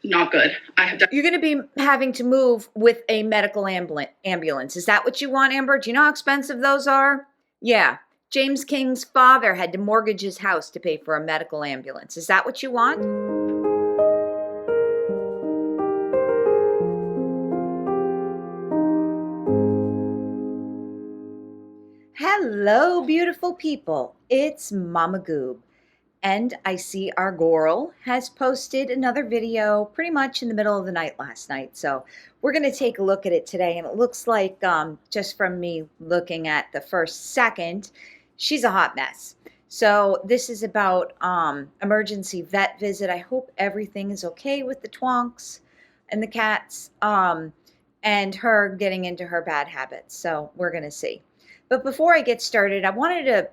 not good. You're going to be having to move with a medical ambulance. Is that what you want, Amber? Do you know how expensive those are? Yeah. James King's father had to mortgage his house to pay for a medical ambulance. Is that what you want? Hello, beautiful people. It's Mama Goob. And I see our girl has posted another video pretty much in the middle of the night last night. So we're going to take a look at it today. And it looks like, just from me looking at the first second, she's a hot mess. So this is about emergency vet visit. I hope everything is okay with the twonks and the cats and her getting into her bad habits. So we're going to see. But before I get started, I wanted to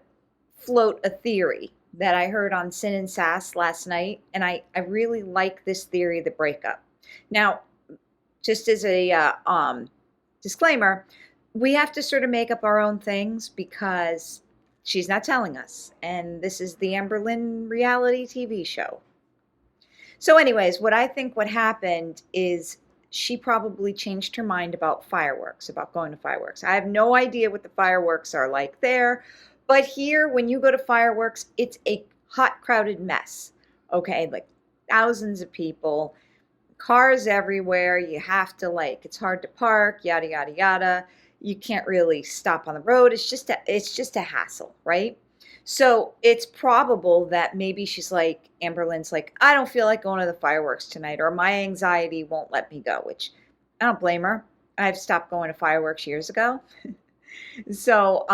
float a theory that I heard on Sin and Sass last night, and I really like this theory of the breakup. Now, just as a disclaimer, we have to sort of make up our own things because she's not telling us, and this is the Amberlynn reality TV show. So anyways, what I think what happened is she probably changed her mind about fireworks, about going to fireworks. I have no idea what the fireworks are like there. But here, when you go to fireworks, it's a hot, crowded mess, okay? Like thousands of people, cars everywhere. You have to it's hard to park, yada, yada, yada. You can't really stop on the road. It's just a hassle, right? So it's probable that maybe she's like, Amberlynn's like, I don't feel like going to the fireworks tonight, or my anxiety won't let me go, which I don't blame her. I've stopped going to fireworks years ago. So,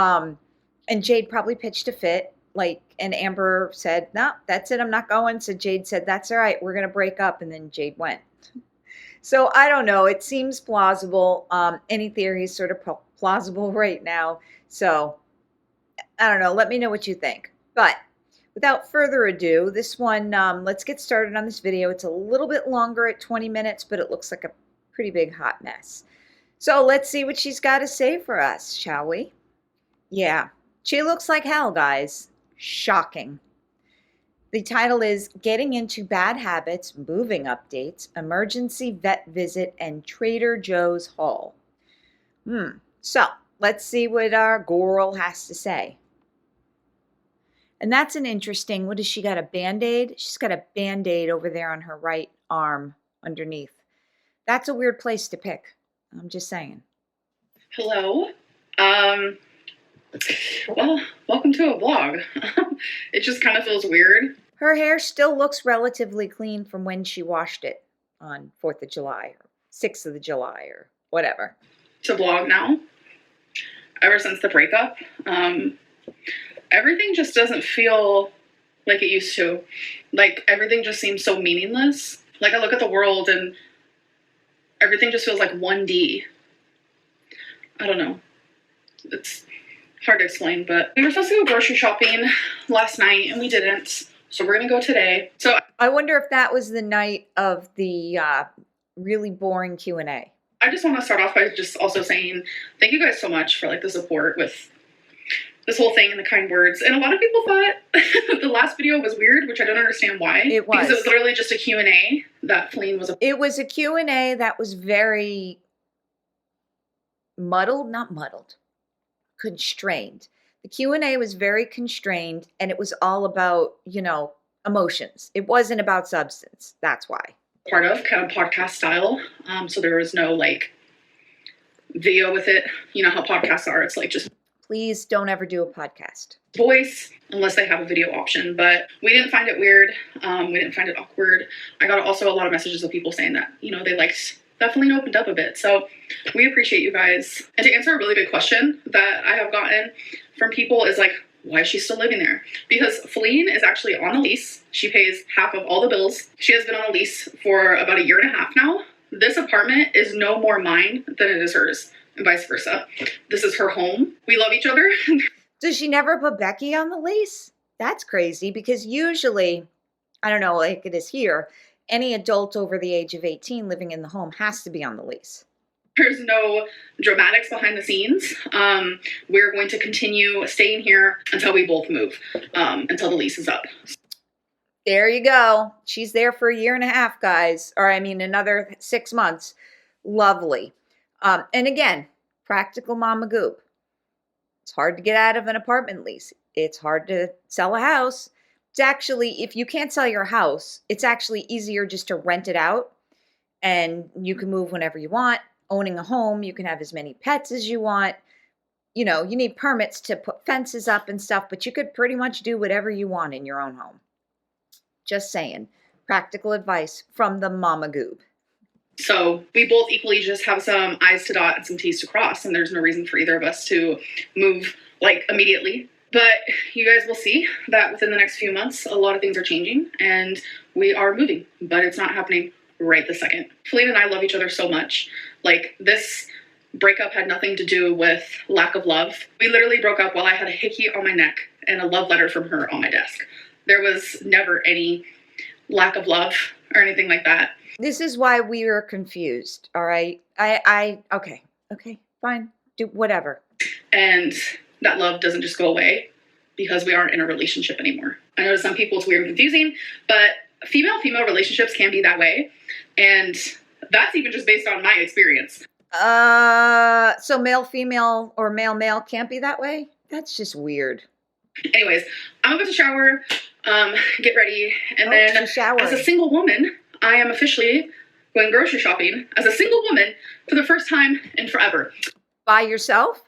and Jade probably pitched a fit, and Amber said, no, that's it, I'm not going. So Jade said, that's all right, we're going to break up. And then Jade went. So I don't know. It seems plausible. Any theory is sort of plausible right now. So I don't know. Let me know what you think. But without further ado, this one, let's get started on this video. It's a little bit longer at 20 minutes, but it looks like a pretty big hot mess. So let's see what she's got to say for us, shall we? Yeah. She looks like hell, guys. Shocking. The title is Getting Into Bad Habits, Moving Updates, Emergency Vet Visit, and Trader Joe's Haul. So, let's see what our girl has to say. And that's an interesting, what has she got, a Band-Aid? She's got a Band-Aid over there on her right arm underneath. That's a weird place to pick. I'm just saying. Hello. Well, welcome to a vlog. It just kind of feels weird. Her hair still looks relatively clean from when she washed it on 4th of July or 6th of July or whatever. To vlog now. Ever since the breakup, everything just doesn't feel like it used to. Like, everything just seems so meaningless. Like, I look at the world and everything just feels like 1D. I don't know. It's hard to explain, but we were supposed to go grocery shopping last night and we didn't. So we're going to go today. So I wonder if that was the night of the really boring Q&A. I just want to start off by just also saying thank you guys so much for the support with this whole thing and the kind words. And a lot of people thought the last video was weird, which I don't understand why. It was. Because it was literally just a Q&A that Feline was. It was a Q&A that was very constrained. The Q&A was very constrained, and it was all about, emotions. It wasn't about substance. That's why. Part of kind of podcast style. So there was no video with it. You know how podcasts are. It's just please don't ever do a podcast. Voice, unless they have a video option. But we didn't find it weird. We didn't find it awkward. I got also a lot of messages of people saying that, they liked definitely opened up a bit. So we appreciate you guys. And to answer a really big question that I have gotten from people is why is she still living there? Because Feline is actually on a lease. She pays half of all the bills. She has been on a lease for about 1.5 years now. This apartment is no more mine than it is hers, and vice versa. This is her home. We love each other. Does she never put Becky on the lease? That's crazy, because usually, I don't know, like it is here, any adult over the age of 18 living in the home has to be on the lease. There's no dramatics behind the scenes. We're going to continue staying here until we both move, until the lease is up. There you go. She's there for a year and a half, guys. Or I mean, another 6 months. Lovely. And again, practical mama goop. It's hard to get out of an apartment lease. It's hard to sell a house. It's actually, if you can't sell your house, it's actually easier just to rent it out and you can move whenever you want. Owning a home, you can have as many pets as you want. You know, you need permits to put fences up and stuff, but you could pretty much do whatever you want in your own home. Just saying. Practical advice from the mama goob. So we both equally just have some I's to dot and some T's to cross, and there's no reason for either of us to move like immediately. But you guys will see that within the next few months, a lot of things are changing and we are moving, but it's not happening right this second. Feline and I love each other so much. Like, this breakup had nothing to do with lack of love. We literally broke up while I had a hickey on my neck and a love letter from her on my desk. There was never any lack of love or anything like that. This is why we were confused, all right? Okay, fine, do whatever. And that love doesn't just go away because we aren't in a relationship anymore. I know to some people it's weird and confusing, but female-female relationships can be that way. And that's even just based on my experience. So male-female or male-male can't be that way? That's just weird. Anyways, I'm about to shower, get ready, and then as a single woman, I am officially going grocery shopping as a single woman for the first time in forever. By yourself?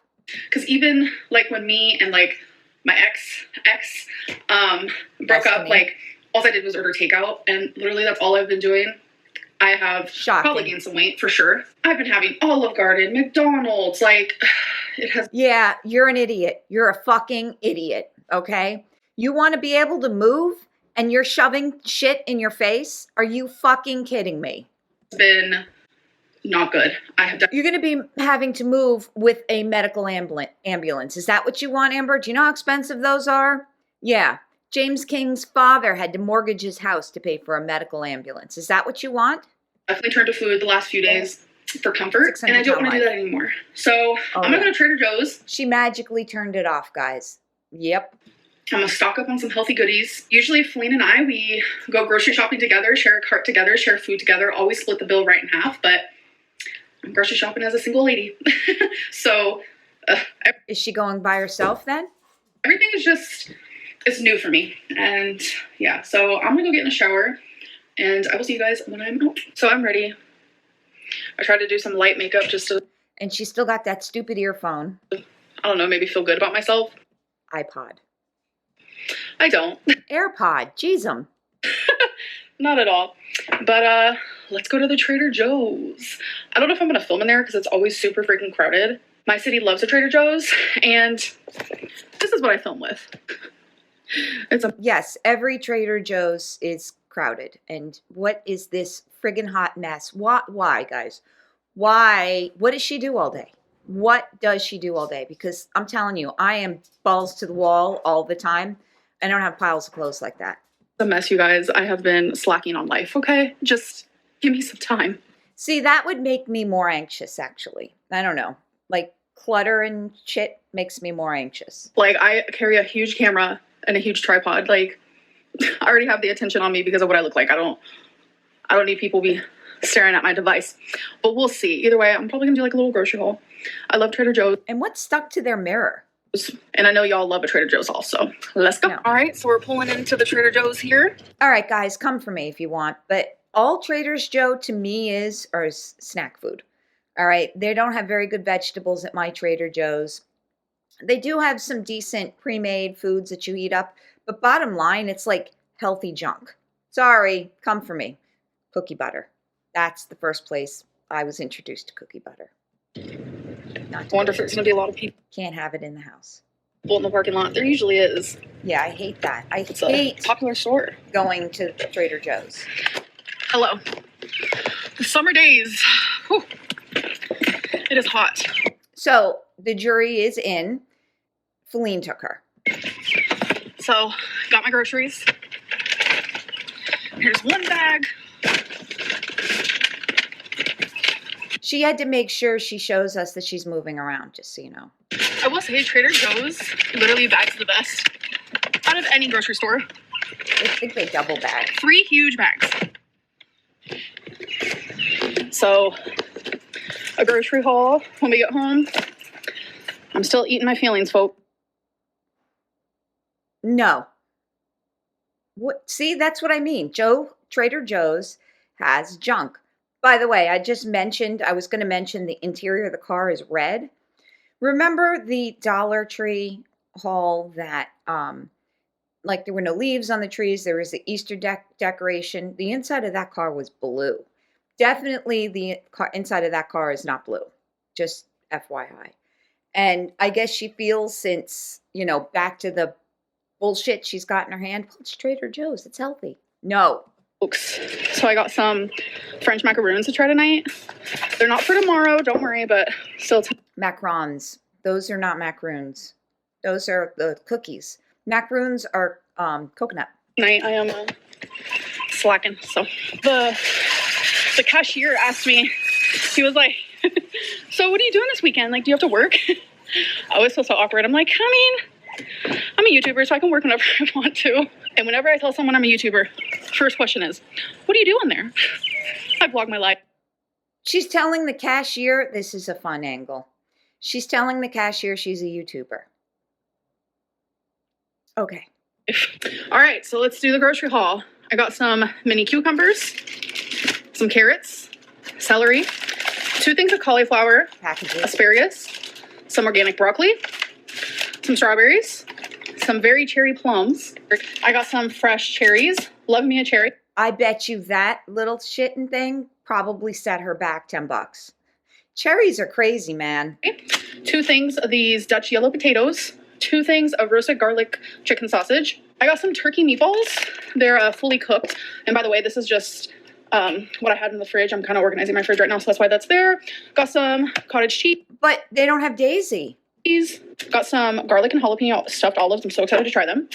Because even like when me and like my ex broke up, like all I did was order takeout, and literally that's all I've been doing. I have probably gained some weight for sure. I've been having Olive Garden, McDonald's, like it has. Yeah, you're an idiot. You're a fucking idiot, okay? You want to be able to move and you're shoving shit in your face? Are you fucking kidding me? It's been not good. You're going to be having to move with a medical ambulance. Is that what you want, Amber? Do you know how expensive those are? Yeah. James King's father had to mortgage his house to pay for a medical ambulance. Is that what you want? Definitely turned to food the last few days for comfort, and I don't want to do that anymore. So I'm going to go to Trader Joe's. She magically turned it off, guys. Yep. I'm going to stock up on some healthy goodies. Usually, Feline and I, we go grocery shopping together, share a cart together, share food together, always split the bill right in half, but I'm grocery shopping as a single lady. So. Is she going by herself then? Everything is just, it's new for me. And yeah, so I'm going to go get in the shower, and I will see you guys when I'm out. So I'm ready. I tried to do some light makeup just to. And she still got that stupid earphone. I don't know, maybe feel good about myself. iPod. I don't. AirPod. Jeez-em. Not at all. But let's go to the Trader Joe's. I don't know if I'm going to film in there because it's always super freaking crowded. My city loves a Trader Joe's, and this is what I film with. Yes, every Trader Joe's is crowded. And what is this friggin' hot mess? Why, guys? Why? What does she do all day? What does she do all day? Because I'm telling you, I am balls to the wall all the time. I don't have piles of clothes like that. A mess, you guys. I have been slacking on life, okay? Just give me some time. See, that would make me more anxious, actually. I don't know. Like, clutter and shit makes me more anxious. Like, I carry a huge camera and a huge tripod. Like, I already have the attention on me because of what I look like. I don't need people be staring at my device. But we'll see. Either way, I'm probably gonna do like a little grocery haul. I love Trader Joe's. And what's stuck to their mirror? And I know y'all love a Trader Joe's also. Let's go. No. All right, so we're pulling into the Trader Joe's here. All right, guys, come for me if you want. But all Trader Joe to me is snack food. All right, they don't have very good vegetables at my Trader Joe's. They do have some decent pre-made foods that you eat up. But bottom line, it's like healthy junk. Sorry, come for me. Cookie butter. That's the first place I was introduced to cookie butter. I wonder if there's going to be a lot of people. Can't have it in the house. Well, in the parking lot, there usually is. Yeah, I hate that. It's hate a popular store. Going to Trader Joe's. Hello. The summer days. Whew. It is hot. So the jury is in. Feline took her. So, got my groceries. Here's one bag. She had to make sure she shows us that she's moving around, just so you know. I will say Trader Joe's, literally bags the best out of any grocery store. I think they double bag. 3 huge bags. So, a grocery haul when we get home. I'm still eating my feelings, folks. No. What? See, that's what I mean. Trader Joe's has junk. By the way, I was going to mention the interior of the car is red. Remember the Dollar Tree haul that, like there were no leaves on the trees. There was the Easter decoration. The inside of that car was blue. Definitely the inside of that car is not blue. Just FYI. And I guess she feels since, back to the bullshit she's got in her hand. Well, it's Trader Joe's. It's healthy. No. So I got some French macaroons to try tonight. They're not for tomorrow, don't worry, but still. Macarons. Those are not macaroons. Those are the cookies. Macaroons are coconut. Tonight I am slacking. So the cashier asked me, he was like, so what are you doing this weekend? Like, do you have to work? I always feel so awkward. I'm like, I'm a YouTuber, so I can work whenever I want to. And whenever I tell someone I'm a YouTuber, first question is, what are you doing there? I vlog my life. She's telling the cashier, this is a fun angle. She's telling the cashier she's a YouTuber. Okay. All right, so let's do the grocery haul. I got some mini cucumbers, some carrots, celery, 2 things of cauliflower, Packages. asparagus, some organic broccoli, some strawberries, some very cherry plums. I got some fresh cherries. Love me a cherry. I bet you that little shitting thing probably set her back $10. Cherries are crazy, man. 2 things of these Dutch yellow potatoes. 2 things of roasted garlic chicken sausage. I got some turkey meatballs. They're fully cooked. And by the way, this is just what I had in the fridge. I'm kind of organizing my fridge right now, so that's why that's there. Got some cottage cheese. But they don't have Daisy. Got some garlic and jalapeno stuffed olives. I'm so excited to try them.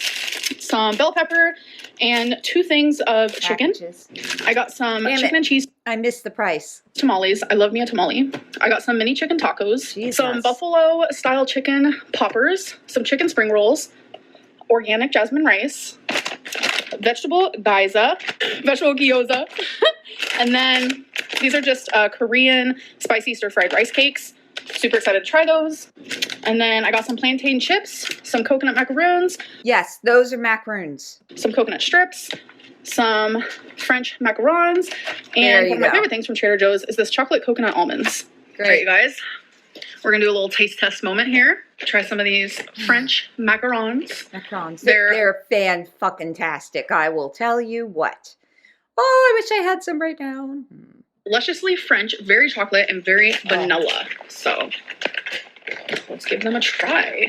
Some bell pepper and 2 things of chicken. Packages. I got some chicken and cheese I missed the price. tamales. I love me a tamale. I got some mini chicken tacos, Jesus. some buffalo style chicken poppers, some chicken spring rolls, organic jasmine rice, vegetable gyoza, and then these are just Korean spicy stir-fried rice cakes. Super excited to try those. And then I got some plantain chips, some coconut macaroons. Yes, those are macaroons. Some coconut strips, some French macarons, and one of my favorite things from Trader Joe's is this chocolate coconut almonds. Great. All right, you guys, we're gonna do a little taste test moment here. Try some of these French macarons. Macarons. They're fan-fucking-tastic. I will tell you what. Oh, I wish I had some right now. Lusciously French, very chocolate, and very vanilla. So let's give them a try.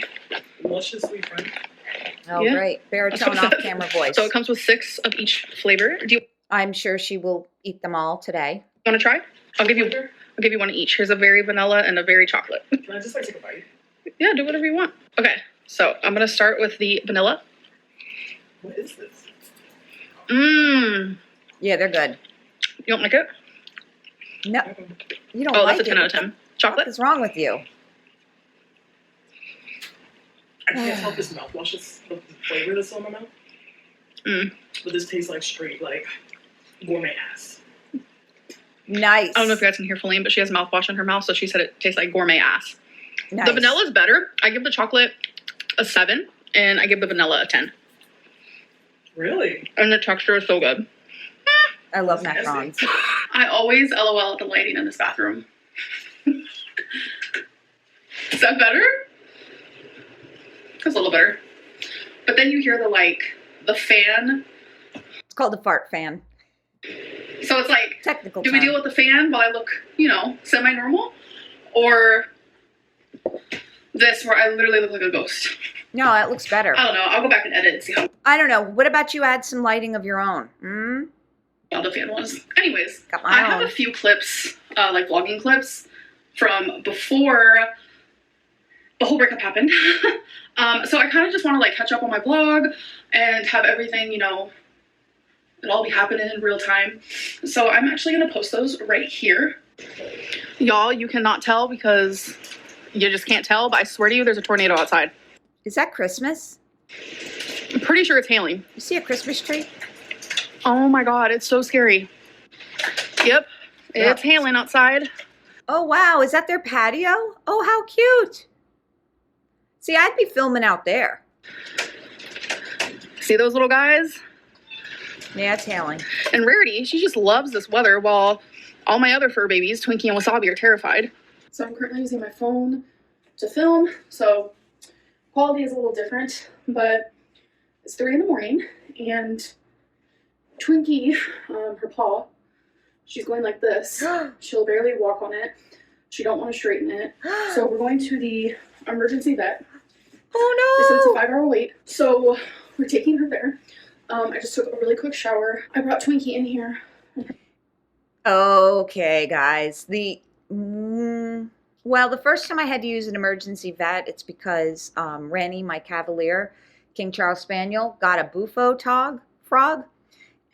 Lusciously French. Oh, yeah. Great. Baritone off-camera voice. So it comes with 6 of each flavor. I'm sure she will eat them all today. Want to try? I'll give you one each. Here's a very vanilla and a very chocolate. Can I just take a bite? Yeah, do whatever you want. Okay, so I'm gonna start with the vanilla. What is this? Yeah, they're good. You don't like it? No, you don't like it? Oh, like that's a 10 out of 10. Chocolate? What is wrong with you? I can't help this mouthwash. The flavor that's on my mouth. But this tastes like straight, like, gourmet ass. Nice. I don't know if you guys can hear Feline, but she has mouthwash in her mouth, so she said it tastes like gourmet ass. Nice. The vanilla is better. I give the chocolate a 7, and I give the vanilla a 10. Really? And the texture is so good. I love macarons. I always LOL at the lighting in this bathroom. Is that better? It's a little better. But then you hear the fan. It's called a fart fan. So it's like, Technical do term. we deal with the fan while I look, semi-normal? Or this where I literally look like a ghost? No, it looks better. I don't know. I'll go back and edit and see how I don't know. What about you add some lighting of your own? well the fan was. Anyways, Got my I have own. a few clips, like vlogging clips from before the whole breakup happened. So I kind of just want to catch up on my blog and have everything, it all be happening in real time. So I'm actually going to post those right here. Y'all, you cannot tell because you just can't tell, but I swear to you, there's a tornado outside. Is that Christmas? I'm pretty sure it's hailing. You see a Christmas tree? Oh my God, it's so scary. Yep, it's hailing outside. Oh wow, is that their patio? Oh, how cute. See, I'd be filming out there. See those little guys? Yeah, it's hailing. And Rarity, she just loves this weather while all my other fur babies, Twinkie and Wasabi, are terrified. So I'm currently using my phone to film, so quality is a little different, but it's 3 in the morning and Twinkie, her paw, she's going like this. She'll barely walk on it. She don't want to straighten it. So we're going to the emergency vet. Oh They said it's a no! 5-hour wait. So we're taking her there. I just took a really quick shower. I brought Twinkie in here. Okay, guys. Well, the first time I had to use an emergency vet, it's because Ranny, my Cavalier, King Charles Spaniel, got a bufo frog.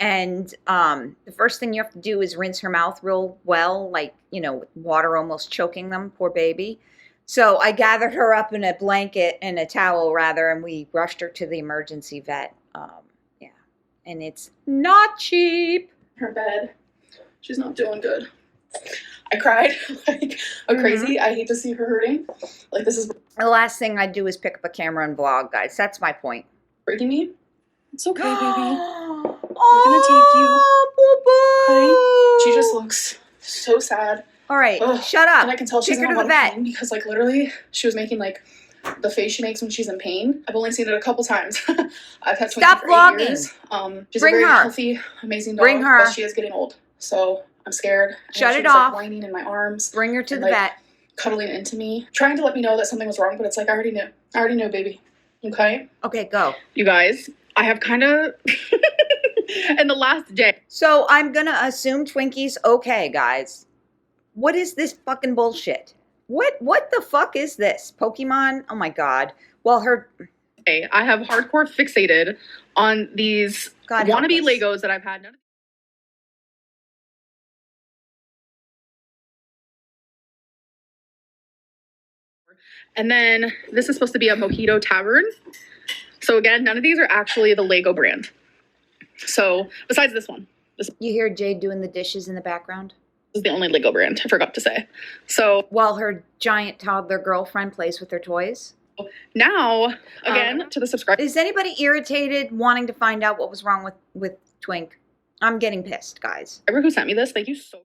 And the first thing you have to do is rinse her mouth real well, like, you know, with water almost choking them, poor baby. So I gathered her up in a blanket and a towel, rather, and we rushed her to the emergency vet. Yeah, and it's not cheap. Her bed. She's not doing good. I cried like a crazy. I hate to see her hurting. Like, this is The last thing I'd do is pick up a camera and vlog, guys. That's my point. breaking me. It's okay, baby. Oh, She just looks so sad. All right, Ugh. shut up. And I can tell she's Take in her a to lot the of vet. pain because, like, literally, she was making, like, the face she makes when she's in pain. I've only seen it a couple times. I've had Twinkie Stop for 8 vlogging. years. She's Bring a very her. healthy, amazing dog. Bring her. But she is getting old, so I'm scared. And Shut she it was, off. Like, whining in my arms. Bring her to and, the like, vet. cuddling into me, trying to let me know that something was wrong, but it's like, I already knew. I already knew, baby. Okay? Okay, go. You guys, I have kind of... in the last day. So I'm going to assume Twinkie's okay, guys. What is this fucking bullshit? What the fuck is this? Pokemon? Oh my God. Well, I have hardcore fixated on these God help wannabe us. Legos that I've had. And then this is supposed to be a Mojito Tavern. So again, none of these are actually the Lego brand. So besides this one, this You hear Jade doing the dishes in the background? is the only Lego brand, I forgot to say. So While her giant toddler girlfriend plays with her toys? now, again, to the subscribers. Is anybody irritated wanting to find out what was wrong with Twink? I'm getting pissed, guys. Who sent me this, thank you so.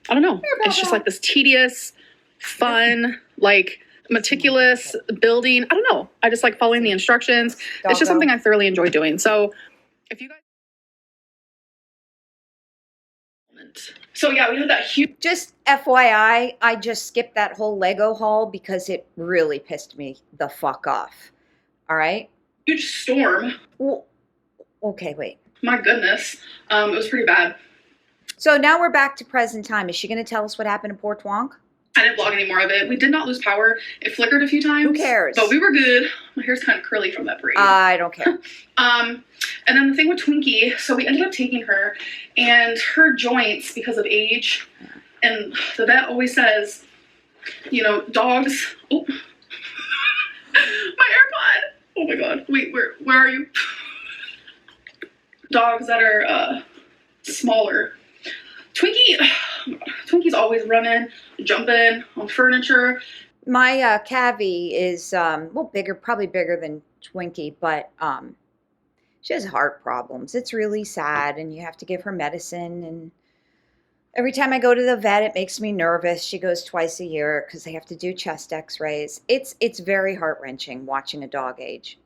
I don't know. It's just like this tedious, fun, like meticulous building. I don't know. I just like following the instructions. It's just something I thoroughly enjoy doing. So if you guys. So yeah, we had that huge. Just FYI, I just skipped that whole Lego haul because it really pissed me the fuck off. All right? Huge storm. Well, okay, wait. My goodness. It was pretty bad. So now we're back to present time. Is she going to tell us what happened to poor Twonk? I didn't vlog any more of it. We did not lose power. It flickered a few times. Who cares? But we were good. My hair's kind of curly from that braid. I don't care. And then the thing with Twinkie, so we ended up taking her, and her joints, because of age, and the vet always says, you know, dogs. Oh, my AirPod. Oh my God. Wait, where are you? Dogs that are smaller. Twinkie's always running, jumping on furniture. My Cavi is, well, probably bigger than Twinkie, but she has heart problems. It's really sad, and you have to give her medicine. And every time I go to the vet, it makes me nervous. She goes twice a year because they have to do chest x-rays. It's very heart-wrenching watching a dog age.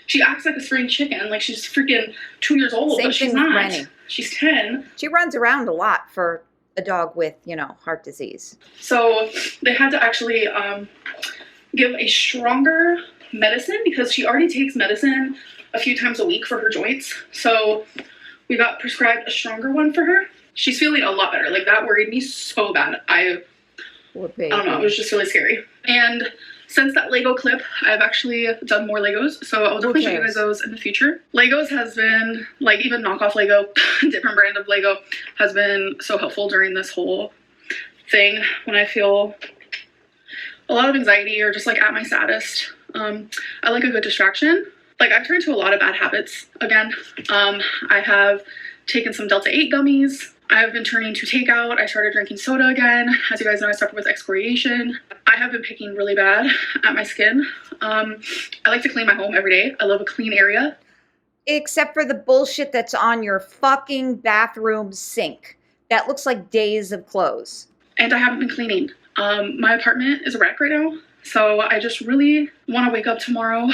She acts like a spring chicken, like she's freaking 2 years old, Same but she's thing with not. Rennie. She's 10. She runs around a lot for a dog with, you know, heart disease. So they had to actually give a stronger medicine because she already takes medicine a few times a week for her joints. So we got prescribed a stronger one for her. She's feeling a lot better. Like, that worried me so bad. I don't know. It was just really scary. And since that Lego clip, I've actually done more Legos, so I'll definitely show you guys those in the future. Legos has been, like, even knockoff Lego, different brand of Lego, has been so helpful during this whole thing when I feel a lot of anxiety or just like at my saddest, I like a good distraction. Like I've turned to a lot of bad habits again. I have taken some Delta 8 gummies. I've been turning to takeout. I started drinking soda again. As you guys know, I suffer with excoriation. I have been picking really bad at my skin. I like to clean my home every day. I love a clean area. Except for the bullshit that's on your fucking bathroom sink. That looks like days of clothes. And I haven't been cleaning. My apartment is a wreck right now. So I just really want to wake up tomorrow.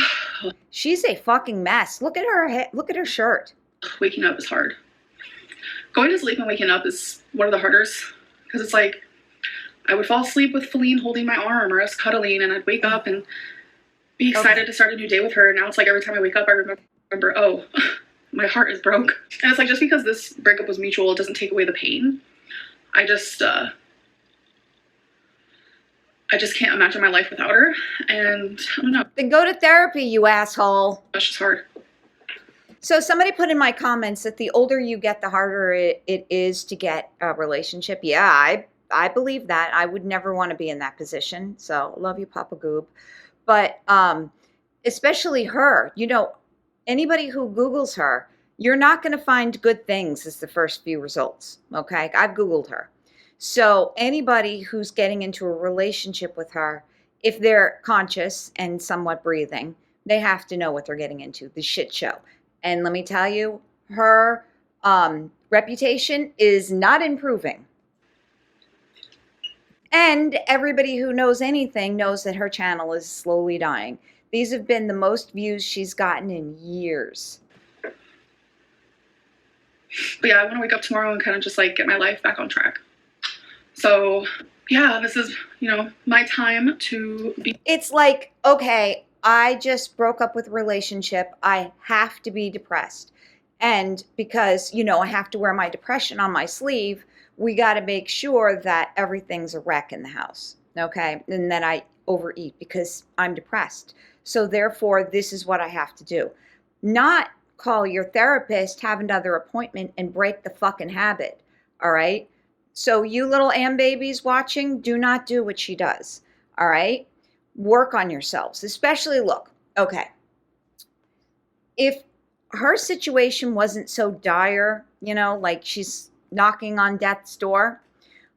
She's a fucking mess. Look at her head. Look at her shirt. Waking up is hard. Going to sleep and waking up is one of the hardest. Because it's like, I would fall asleep with Feline holding my arm or us cuddling, and I'd wake up and be excited to start a new day with her. Now it's like every time I wake up, I remember, oh, my heart is broke. And it's like, just because this breakup was mutual, it doesn't take away the pain. I just can't imagine my life without her. And I don't know. Then go to therapy, you asshole. That's just hard. So somebody put in my comments that the older you get, the harder it is to get a relationship. Yeah, I believe that. I would never want to be in that position. So love you, Papa Goob. But especially her, you know, anybody who Googles her, you're not going to find good things as the first few results. Okay, I've Googled her. So anybody who's getting into a relationship with her, if they're conscious and somewhat breathing, they have to know what they're getting into, the shit show. And let me tell you, her reputation is not improving. And everybody who knows anything knows that her channel is slowly dying. These have been the most views she's gotten in years. But yeah, I want to wake up tomorrow and kind of just like get my life back on track. So yeah, this is, you know, my time to be. It's like, okay, I just broke up with a relationship. I have to be depressed. And because, you know, I have to wear my depression on my sleeve, we got to make sure that everything's a wreck in the house. Okay. And then I overeat because I'm depressed. So therefore, this is what I have to do. Not call your therapist, have another appointment, and break the fucking habit. All right. So you little Am babies watching, do not do what she does. All right. Work on yourselves, especially look, okay, if her situation wasn't so dire, you know, like she's knocking on death's door,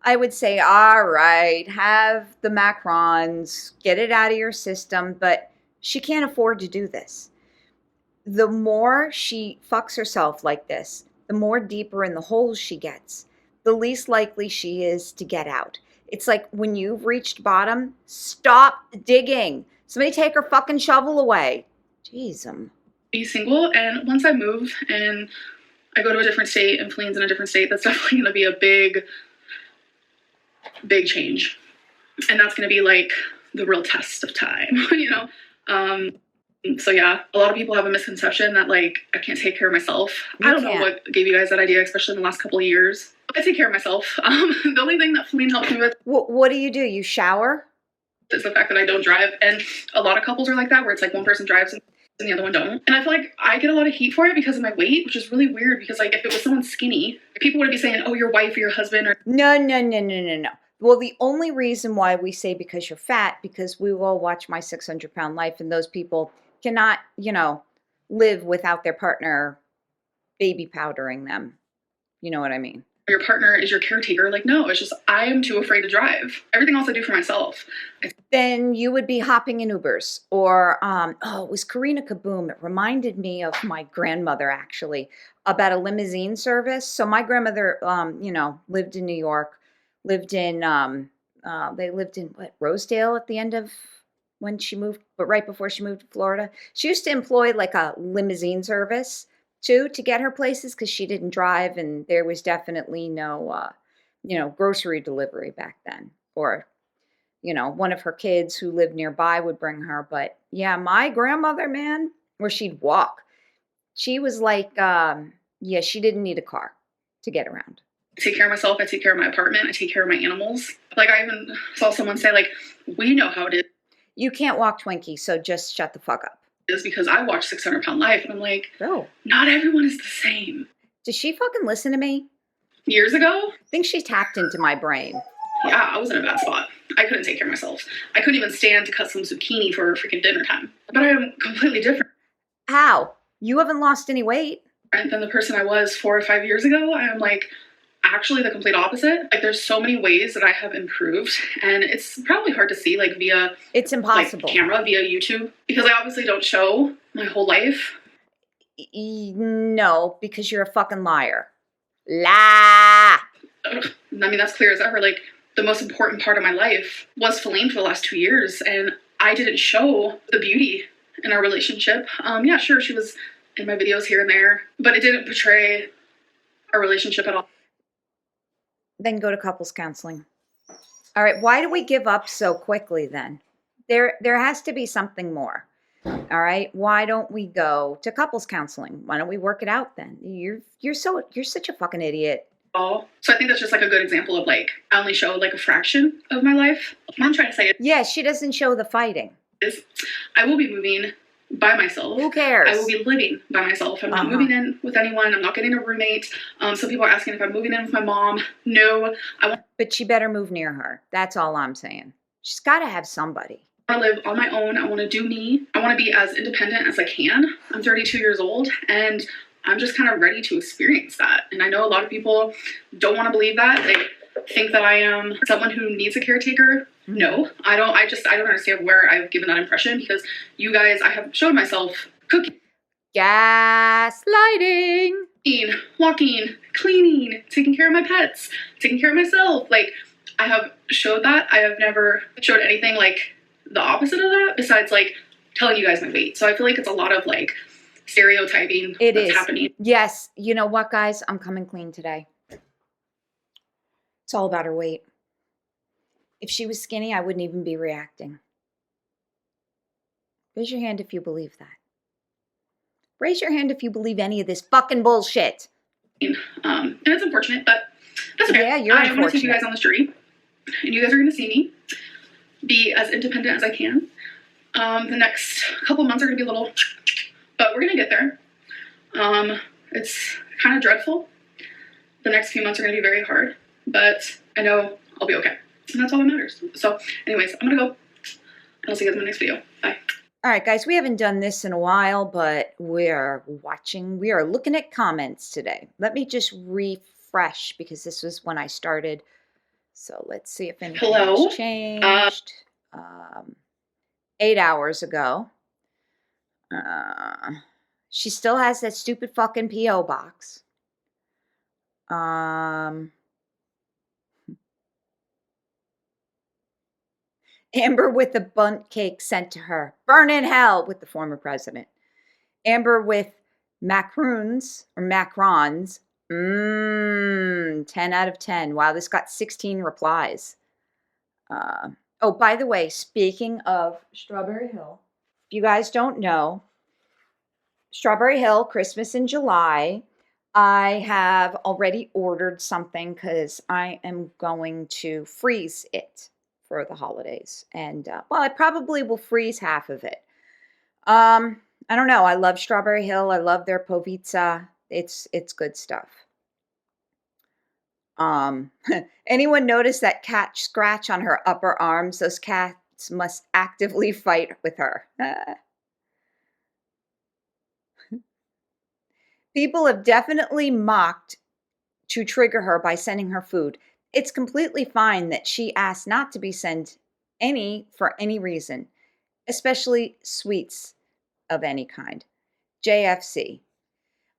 I would say, all right, have the Macrons, get it out of your system, but she can't afford to do this. The more she fucks herself like this, the more deeper in the hole she gets, the least likely she is to get out. It's like when you've reached bottom, stop digging. Somebody take her fucking shovel away. Jeez. Be single, and once I move and I go to a different state and Feline's in a different state, that's definitely going to be a big change. And that's going to be like the real test of time, you know? So yeah, a lot of people have a misconception that like I can't take care of myself. I don't know what gave you guys that idea, especially in the last couple of years. I take care of myself. The only thing that Feline helps me with. What do? You shower? Is the fact that I don't drive. And a lot of couples are like that, where it's like one person drives and the other one don't. And I feel like I get a lot of heat for it because of my weight, which is really weird because like if it was someone skinny, people would be saying, oh, your wife or your husband or. No. Well, the only reason why we say because you're fat, because we will watch My 600-Pound Life, and those people cannot, you know, live without their partner baby powdering them. You know what I mean? Your partner is your caretaker. Like, no, it's just I am too afraid to drive. Everything else I do for myself. Then you would be hopping in Ubers. Or, it was Karina Kaboom. It reminded me of my grandmother, actually, about a limousine service. So my grandmother, you know, lived in New York, they lived in Rosedale at the end of when she moved, but right before she moved to Florida. She used to employ like a limousine service too, to get her places because she didn't drive, and there was definitely no, you know, grocery delivery back then. Or, you know, one of her kids who lived nearby would bring her. But yeah, my grandmother, man, where she'd walk, she was like, yeah, she didn't need a car to get around. I take care of myself. I take care of my apartment. I take care of my animals. Like I even saw someone say, like, we know how it is. You can't walk Twinkie, so just shut the fuck up. Is because I watch 600-Pound Life, and I'm like, oh, not everyone is the same. Does she fucking listen to me? Years ago? I think she tapped into my brain. Yeah, I was in a bad spot. I couldn't take care of myself. I couldn't even stand to cut some zucchini for freaking dinner time. But I am completely different. How? You haven't lost any weight. Than the person I was 4 or 5 years ago. I am like actually the complete opposite. Like there's so many ways that I have improved, and it's probably hard to see like via It's impossible. like, camera, via YouTube, because I obviously don't show my whole life. No, because you're a fucking liar. La. I mean, that's clear as ever. Like the most important part of my life was Feline for the last 2 years, and I didn't show the beauty in our relationship. Yeah, sure, she was in my videos here and there, but it didn't portray our relationship at all. Then go to couples counseling. All right, why do we give up so quickly then? There has to be something more. All right, why don't we go to couples counseling? Why don't we work it out then? You're such a fucking idiot. So I think that's just like a good example of like I only show like a fraction of my life. What I'm trying to say Yeah, she doesn't show the fighting. is I will be moving by myself. Who cares? I will be living by myself. I'm not moving in with anyone. I'm not getting a roommate. Some people are asking if I'm moving in with my mom. No, I want But she better move near her. That's all I'm saying. She's got to have somebody. to live on my own. I want to do me. I want to be as independent as I can. I'm 32 years old, and I'm just kind of ready to experience that. And I know a lot of people don't want to believe that. They think that I am someone who needs a caretaker. No, I don't. I don't understand where I've given that impression, because you guys, I have showed myself cooking, Gaslighting. walking, cleaning, taking care of my pets, taking care of myself. Like, I have showed that. I have never showed anything like the opposite of that, besides like telling you guys my weight. So I feel like it's a lot of like stereotyping that's happening. Yes. You know what, guys? I'm coming clean today. It's all about her weight. If she was skinny, I wouldn't even be reacting. Raise your hand if you believe that. Raise your hand if you believe any of this fucking bullshit. And it's unfortunate, but that's okay. Yeah, you're I want to take unfortunate. you guys on this journey, and you guys are going to see me be as independent as I can. The next couple months are going to be a little, but we're going to get there. It's kind of dreadful. The next few months are going to be very hard, but I know I'll be okay. And that's all that matters. So anyways, I'm going to go. I'll see you guys in my next video. Bye. All right, guys, we haven't done this in a while, but we are looking at comments today. Let me just refresh, because this was when I started. So let's see if anything has changed. 8 hours ago. She still has that stupid fucking P.O. box. Amber with a bundt cake sent to her. Burn in hell with the former president. Amber with macarons or macarons. 10 out of 10. Wow, this got 16 replies. Oh, by the way, speaking of Strawberry Hill, if you guys don't know, Strawberry Hill, Christmas in July. I have already ordered something because I am going to freeze it for the holidays. And, well, I probably will freeze half of it. I don't know. I love Strawberry Hill. I love their Povizza. It's good stuff. Anyone notice that cat scratch on her upper arms? Those cats must actively fight with her. People have definitely mocked to trigger her by sending her food. It's completely fine that she asked not to be sent any for any reason, especially sweets of any kind. JFC.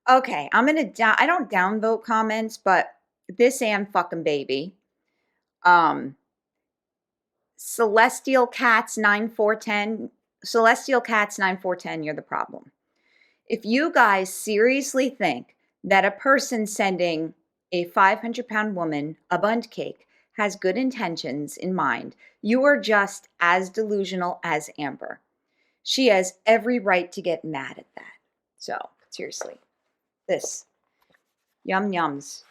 Okay, I'm going to I don't downvote comments, but this and fucking baby. Celestial Cats 9410. Celestial Cats 9410, you're the problem. If you guys seriously think that a person sending a 500-pound woman a bundt cake has good intentions in mind, you are just as delusional as Amber. She has every right to get mad at that. So, seriously. This. Yum yums.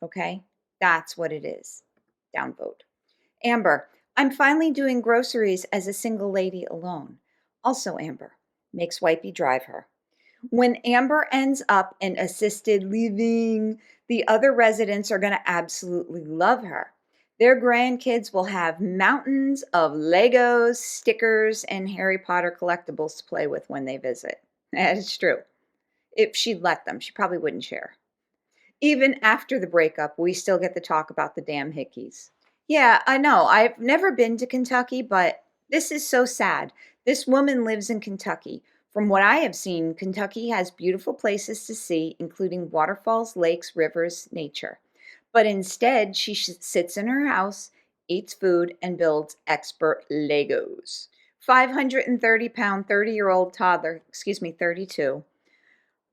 Okay? That's what it is. Downvote. Amber, I'm finally doing groceries as a single lady alone. Also, Amber, makes Wifey drive her. When Amber ends up in assisted living, the other residents are going to absolutely love her. Their grandkids will have mountains of Legos, stickers, and Harry Potter collectibles to play with when they visit. That is true. If she'd let them, she probably wouldn't share. Even after the breakup, we still get to talk about the damn hickeys. Yeah, I know. I've never been to Kentucky, but this is so sad. This woman lives in Kentucky. From what I have seen, Kentucky has beautiful places to see, including waterfalls, lakes, rivers, nature. But instead, she sits in her house, eats food, and builds expert Legos. 530-pound, 30-year-old toddler, 32,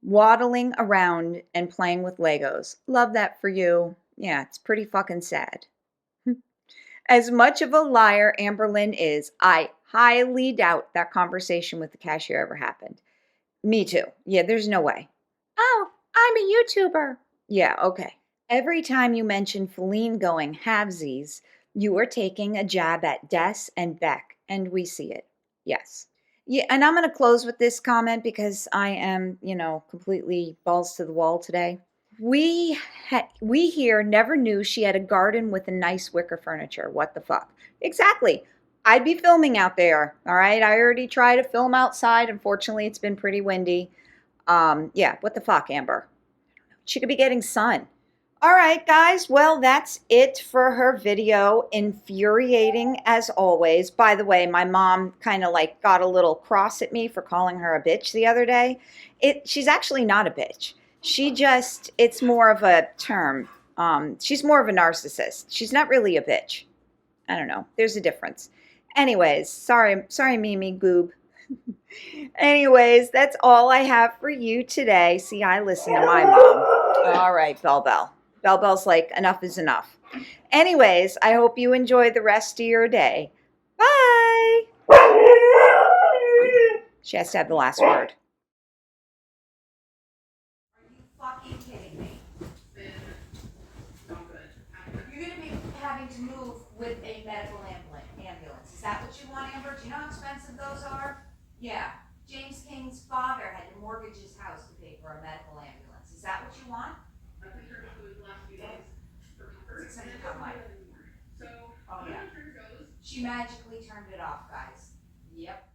waddling around and playing with Legos. Love that for you. Yeah, it's pretty fucking sad. As much of a liar Amberlynn is, I highly doubt that conversation with the cashier ever happened. Me too. Yeah, there's no way. Oh, I'm a YouTuber. Yeah, okay. Every time you mention Feline going halvesies, you are taking a jab at Des and Beck, and we see it. Yes. Yeah, and I'm going to close with this comment because I am, completely balls to the wall today. We here never knew she had a garden with a nice wicker furniture. What the fuck? Exactly. I'd be filming out there. All right. I already tried to film outside. Unfortunately, it's been pretty windy. Yeah. What the fuck, Amber? She could be getting sun. All right, guys. Well, that's it for her video. Infuriating as always. By the way, my mom kind of like got a little cross at me for calling her a bitch the other day. She's actually not a bitch. It's more of a term. She's more of a narcissist. She's not really a bitch. I don't know. There's a difference. Anyways, sorry, Mimi Goob. Anyways, that's all I have for you today. See, I listen to my mom. All right, Bell Bell. Bell Bell's like, enough is enough. Anyways, I hope you enjoy the rest of your day. Bye. She has to have the last word. Are you fucking kidding me? You're going to be having to move with a medical ambulance. Is that what you want, Amber? Do you know how expensive those are? Yeah. James King's father had to mortgage his house to pay for a medical ambulance. Is that what you want? I think her food the last few days for comfort. £600 life. So, oh yeah. Goes. She magically turned it off, guys. Yep.